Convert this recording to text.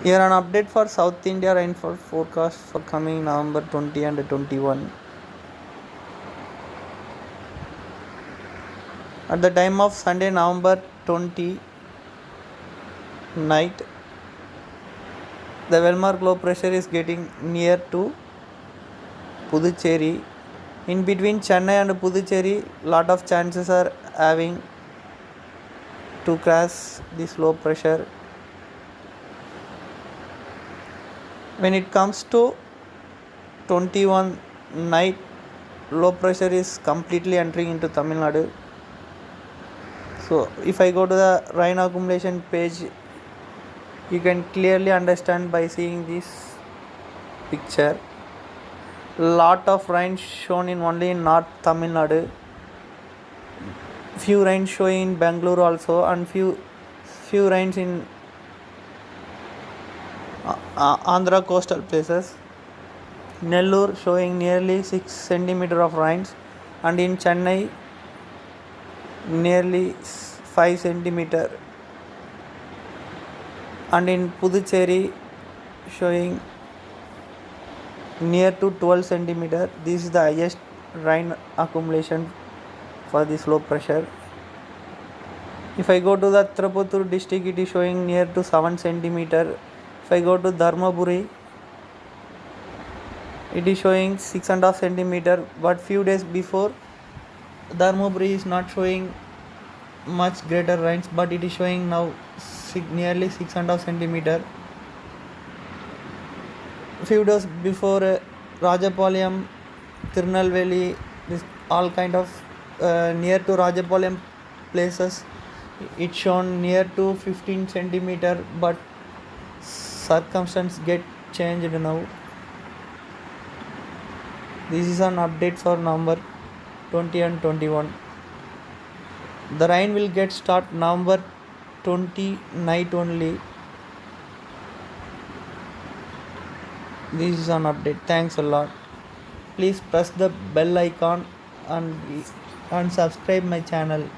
Here an update for South India rainfall forecast for coming November 20 and 21. At the time of Sunday, November 20 night, the Velmark low pressure is getting near to Puducherry. In between Chennai and Puducherry, lot of chances are having to cross this low pressure. When it comes to 21 night, low pressure is completely entering into Tamil Nadu. So if I go to the rain accumulation page, you can clearly understand by seeing this picture. Lot of rain shown in only in North Tamil Nadu. Few rains showing in Bangalore also, and few rains in Andhra coastal places. Nellore showing nearly 6 centimeter of rains, and in Chennai nearly 5 centimeter, and in Puducherry showing near to 12 centimeter. This is the highest rain accumulation for this low pressure. If I go to the Tirupattur district, it is showing near to 7 centimeter. If I go to Dharmaburi, it is showing 6.5 centimeter, but few days before Dharmaburi is not showing much greater rains, but it is showing now nearly 6.5 centimeter. Few days before Rajapalayam, Tirunelveli, this all kind of near to Rajapalayam places, it shown near to 15 centimeter, but circumstances get changed now. This is an update for November 20 and 21. The rain will get start November 20 night only. This is an update. Thanks a lot. Please press the bell icon and subscribe my channel.